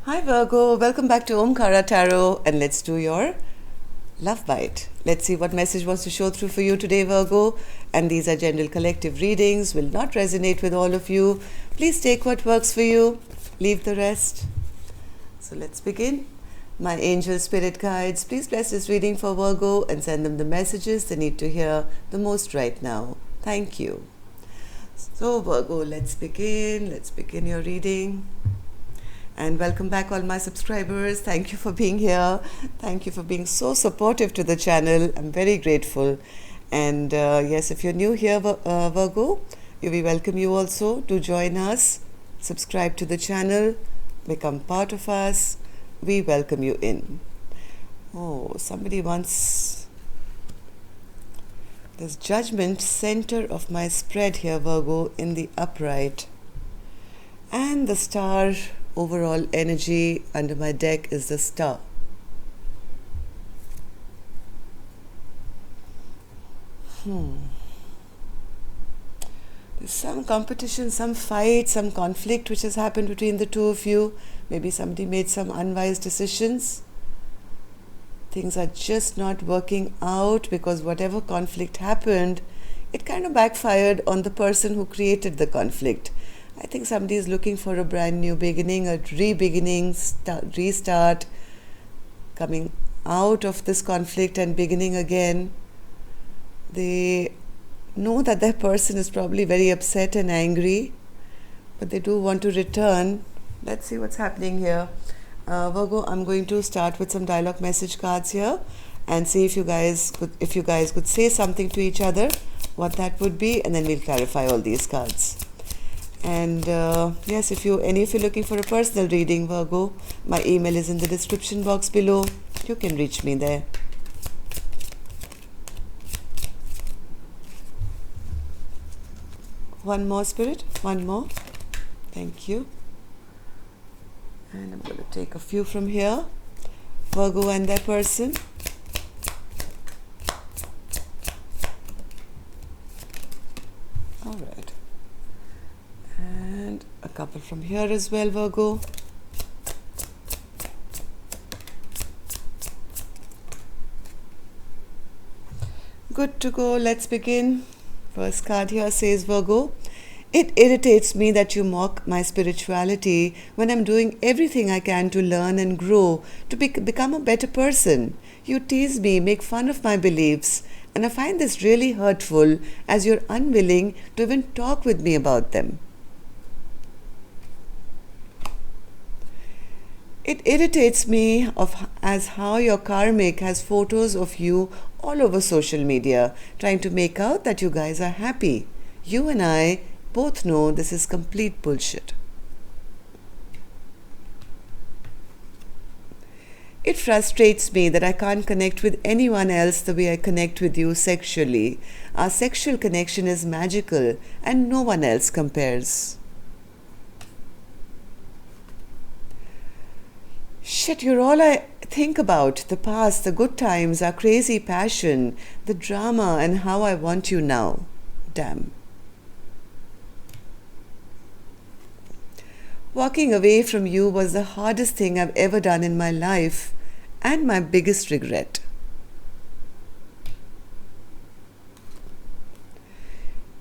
Hi Virgo, welcome back to Omkara Tarot and let's do your love bite. Let's see what message wants to show through for you today, Virgo. And these are general collective readings, will not resonate with all of you. Please take what works for you, leave the rest. So let's begin. My angel spirit guides, please bless this reading for Virgo and send them the messages they need to hear the most right now. Thank you. So Virgo, let's begin. Let's begin your reading. And welcome back all my subscribers. Thank you for being here. Thank you for being so supportive to the channel. I'm very grateful. And yes, if you're new here, Virgo, we welcome you also to join us. Subscribe to the channel. Become part of us. We welcome you in. Oh, somebody wants this Judgment center of my spread here, Virgo, in the upright. And the star overall energy under my deck is the star. There's some competition, some fight, some conflict which has happened between the two of you. Maybe somebody made some unwise decisions. Things are just not working out because whatever conflict happened, it kind of backfired on the person who created the conflict. I think somebody is looking for a brand new beginning, a re-beginning, restart, coming out of this conflict and beginning again. They know that their person is probably very upset and angry, but they do want to return. Let's see what's happening here. Virgo, I'm going to start with some dialogue message cards here and see if you guys could say something to each other, what that would be, and then we'll clarify all these cards. And yes, if any of you looking for a personal reading, Virgo, my email is in the description box below. You can reach me there. One more, Spirit. One more. Thank you. And I'm going to take a few from here. Virgo and their person. All right. And a couple from here as well, Virgo. Good to go. Let's begin. First card here says, Virgo, it irritates me that you mock my spirituality when I'm doing everything I can to learn and grow, to become a better person. You tease me, make fun of my beliefs, and I find this really hurtful as you're unwilling to even talk with me about them. It irritates me as how your karmic has photos of you all over social media, trying to make out that you guys are happy. You and I both know this is complete bullshit. It frustrates me that I can't connect with anyone else the way I connect with you sexually. Our sexual connection is magical and no one else compares. Shit, you're all I think about. The past, the good times, our crazy passion, the drama, and how I want you now. Damn. Walking away from you was the hardest thing I've ever done in my life and my biggest regret.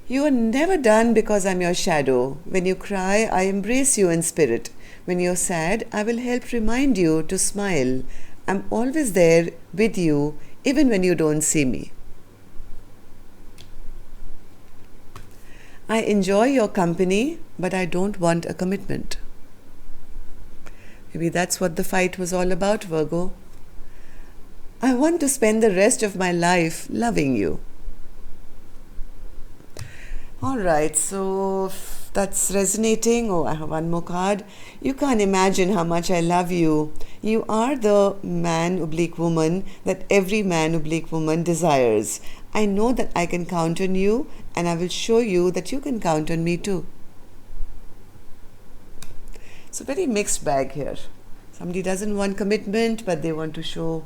You are never done because I'm your shadow. When you cry, I embrace you in spirit. When you're sad, I will help remind you to smile. I'm always there with you, even when you don't see me. I enjoy your company, but I don't want a commitment. Maybe that's what the fight was all about, Virgo. I want to spend the rest of my life loving you. All right, so if that's resonating. Oh, I have one more card. You can't imagine how much I love you. You are the man/woman that every man/woman desires. I know that I can count on you, and I will show you that you can count on me too. It's a very mixed bag here. Somebody doesn't want commitment, but they want to show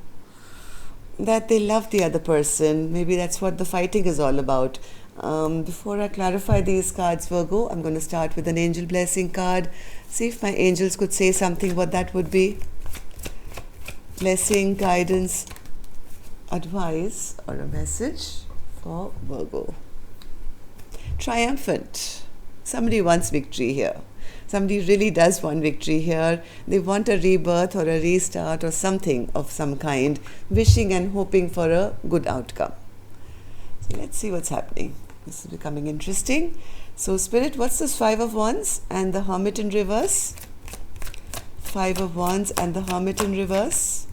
that they love the other person. Maybe that's what the fighting is all about. Before I clarify these cards, Virgo, I'm going to start with an angel blessing card. See if my angels could say something what that would be. Blessing, guidance, advice, or a message for Virgo. Triumphant. Somebody wants victory here. Somebody really does want victory here. They want a rebirth or a restart or something of some kind, wishing and hoping for a good outcome. So let's see what's happening. This is becoming interesting. So Spirit, what's this 5 of Wands and the Hermit in reverse? 5 of Wands and the Hermit in reverse.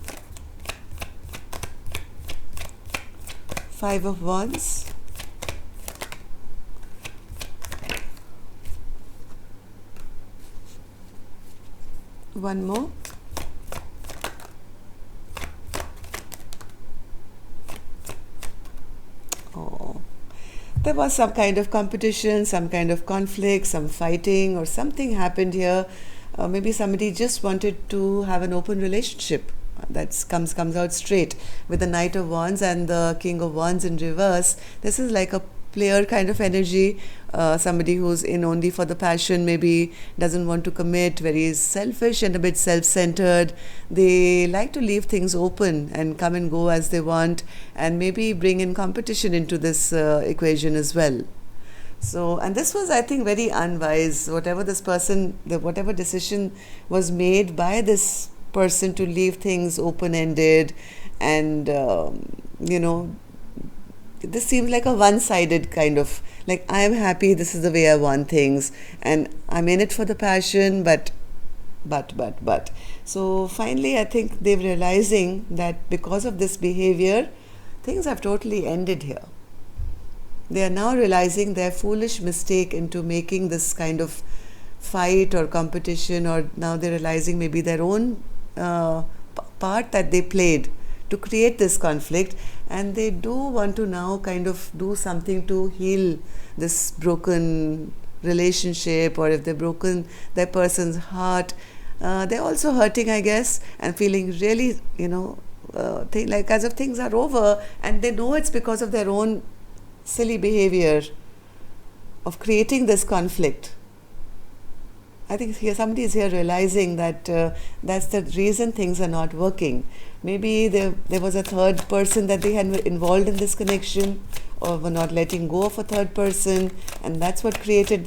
5 of Wands. One more. Oh, there was some kind of competition, some kind of conflict, some fighting or something happened here. Maybe somebody just wanted to have an open relationship. That comes out straight with the Knight of Wands and the King of Wands in reverse. This is like a player kind of energy, somebody who's in only for the passion, maybe doesn't want to commit, very selfish and a bit self-centered. They like to leave things open and come and go as they want, and maybe bring in competition into this equation as well. So, and this was, I think, very unwise. Whatever this person, whatever decision was made by this person to leave things open-ended, and this seems like a one-sided kind of, like, I am happy, this is the way I want things, and I'm in it for the passion, but. So finally, I think they're realizing that because of this behavior, things have totally ended here. They are now realizing their foolish mistake into making this kind of fight or competition, or now they're realizing maybe their own part that they played to create this conflict, and they do want to now kind of do something to heal this broken relationship, or if they've broken their person's heart, they're also hurting, I guess, and feeling really, like as if things are over, and they know it's because of their own silly behavior of creating this conflict. I think here somebody is here realizing that that's the reason things are not working. Maybe there was a third person that they had involved in this connection, or were not letting go of a third person, and that's what created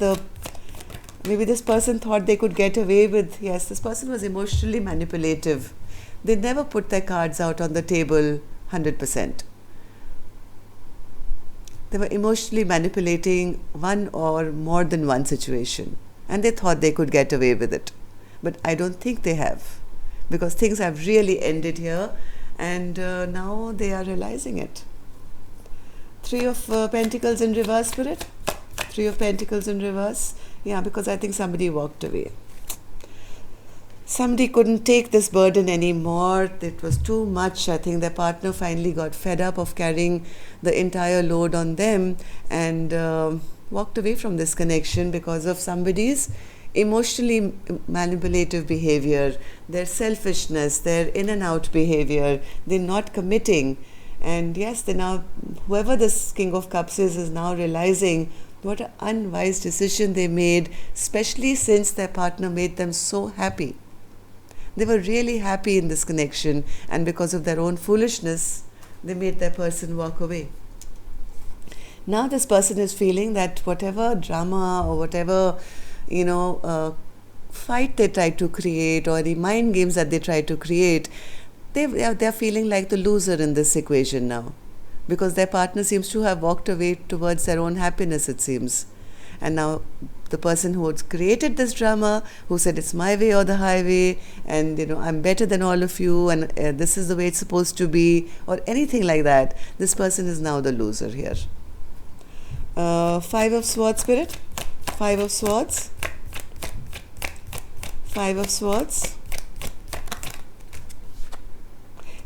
maybe this person thought they could get away with, yes, this person was emotionally manipulative. They never put their cards out on the table 100%. They were emotionally manipulating one or more than one situation, and they thought they could get away with it. But I don't think they have, because things have really ended here, and now they are realizing it. 3 of Pentacles in reverse, Spirit. 3 of Pentacles in reverse. Yeah, because I think somebody walked away. Somebody couldn't take this burden anymore. It was too much. I think their partner finally got fed up of carrying the entire load on them, and walked away from this connection because of somebody's emotionally manipulative behavior, their selfishness, their in and out behavior. They're not committing. And yes, they now, whoever this King of Cups is now realizing what an unwise decision they made, especially since their partner made them so happy. They were really happy in this connection, and because of their own foolishness, they made their person walk away. Now this person is feeling that whatever drama or whatever, fight they try to create, or the mind games that they try to create, they're feeling like the loser in this equation now, because their partner seems to have walked away towards their own happiness, it seems. And now the person who had created this drama, who said it's my way or the highway, and I'm better than all of you, and this is the way it's supposed to be, or anything like that, this person is now the loser here. 5 of Swords, Spirit. 5 of Swords. 5 of Swords.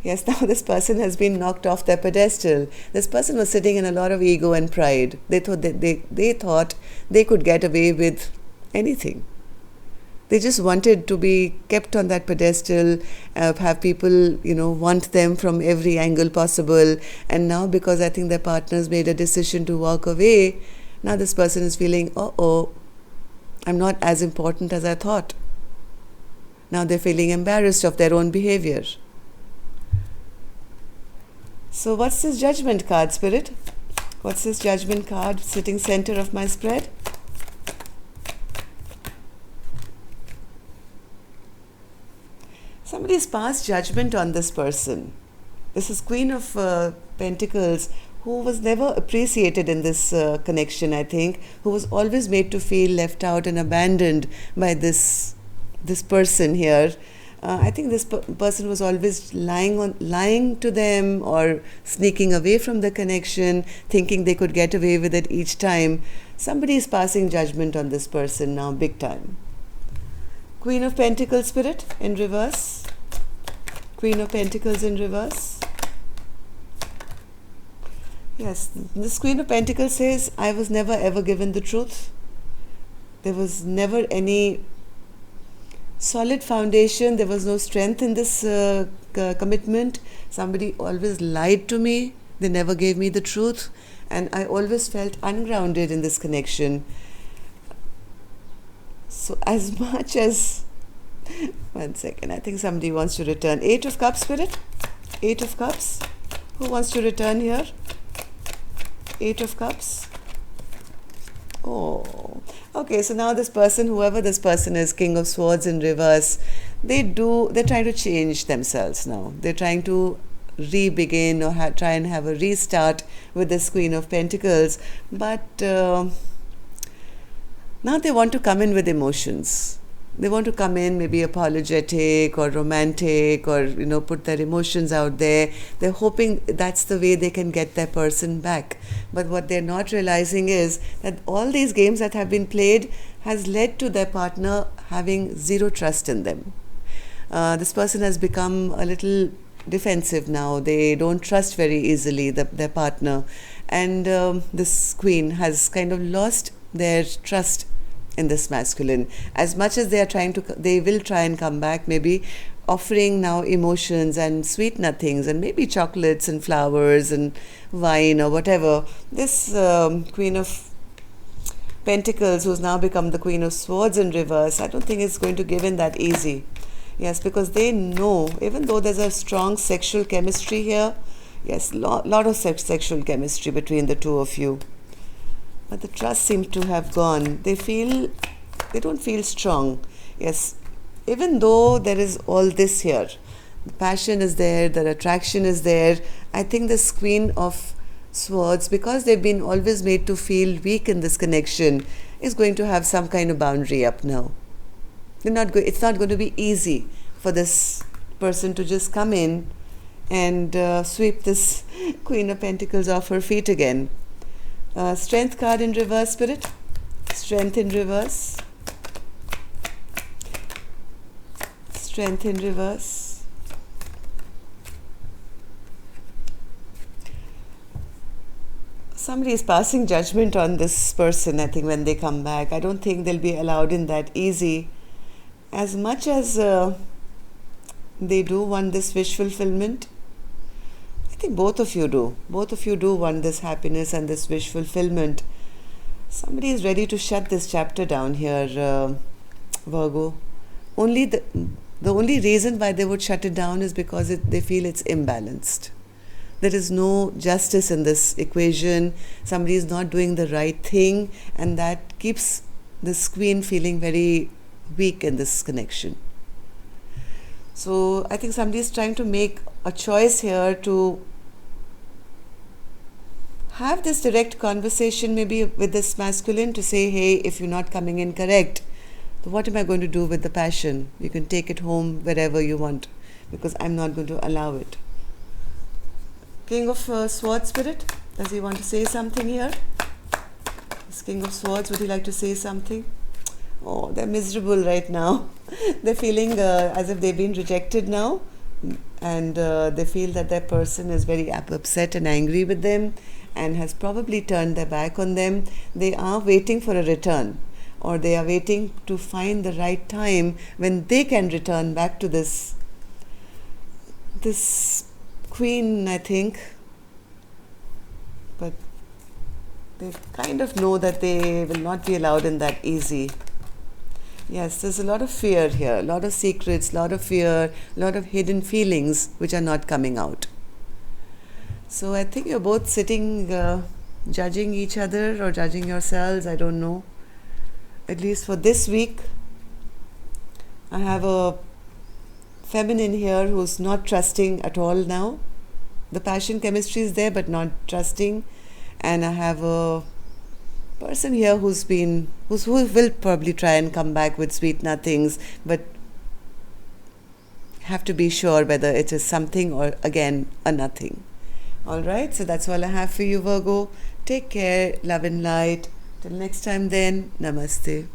Yes, now this person has been knocked off their pedestal. This person was sitting in a lot of ego and pride. They thought they thought they could get away with anything. They just wanted to be kept on that pedestal, have people, want them from every angle possible. And now, because I think their partners made a decision to walk away, now this person is feeling, oh, I'm not as important as I thought. Now they're feeling embarrassed of their own behavior. So what's this Judgment card, Spirit? What's this Judgment card sitting center of my spread? Somebody's passed judgment on this person. This is Queen of Pentacles, who was never appreciated in this connection, I think, who was always made to feel left out and abandoned by this person here. I think this person was always lying to them or sneaking away from the connection, thinking they could get away with it each time. Somebody is passing judgment on this person now, big time. Queen of Pentacles, Spirit, in reverse. Queen of Pentacles in reverse. Yes, this Queen of Pentacles says, I was never ever given the truth. There was never any solid foundation. There was no strength in this commitment. Somebody always lied to me. They never gave me the truth. And I always felt ungrounded in this connection. So as much as, one second, I think somebody wants to return. 8 of Cups, Spirit. 8 of Cups. Who wants to return here? 8 of Cups. Oh, okay. So now this person, whoever this person is, King of Swords in reverse, they're trying to change themselves now. They're trying to re-begin or try and have a restart with this Queen of Pentacles. But now they want to come in with emotions. They want to come in maybe apologetic or romantic or, put their emotions out there. They're hoping that's the way they can get their person back. But what they're not realizing is that all these games that have been played has led to their partner having zero trust in them. This person has become a little defensive now. They don't trust very easily their partner. And this queen has kind of lost their trust in this masculine. As much as they will try and come back, maybe offering now emotions and sweet nothings and maybe chocolates and flowers and wine or whatever. This Queen of Pentacles, who's now become the Queen of Swords in reverse, I don't think it's going to give in that easy. Yes, because they know, even though there's a strong sexual chemistry here, yes, lot of sexual chemistry between the two of you, but the trust seems to have gone. They don't feel strong. Yes, even though there is all this here, the passion is there, the attraction is there, I think this Queen of Swords, because they've been always made to feel weak in this connection, is going to have some kind of boundary up now. It's not going to be easy for this person to just come in and sweep this Queen of Pentacles off her feet again. Strength card in reverse, Spirit. Strength in reverse. Strength in reverse. Somebody is passing judgment on this person, I think, when they come back. I don't think they'll be allowed in that easy. As much as they do want this wish fulfillment, I think both of you do. Both of you do want this happiness and this wish fulfillment. Somebody is ready to shut this chapter down here, Virgo. Only the only reason why they would shut it down is because they feel it's imbalanced. There is no justice in this equation. Somebody is not doing the right thing, and that keeps this queen feeling very weak in this connection. So I think somebody is trying to make a choice here to have this direct conversation maybe with this masculine to say, hey, if you're not coming in correct, so what am I going to do with the passion? You can take it home wherever you want, because I'm not going to allow it. King of Swords, Spirit, does he want to say something here? This King of Swords, would he like to say something? Oh, they're miserable right now. They're feeling as if they've been rejected now, and they feel that their person is very upset and angry with them and has probably turned their back on them. They are waiting for a return. or they are waiting to find the right time when they can return back to this queen, I think. But they kind of know that they will not be allowed in that easy. Yes, there's a lot of fear here, a lot of secrets, a lot of fear, a lot of hidden feelings which are not coming out. So I think you're both sitting judging each other or judging yourselves, I don't know. At least for this week, I have a feminine here who's not trusting at all now. The passion chemistry is there but not trusting. And I have a person here who will probably try and come back with sweet nothings, but have to be sure whether it is something or again a nothing. Alright, so that's all I have for you, Virgo. Take care, love and light. Till next time then, namaste.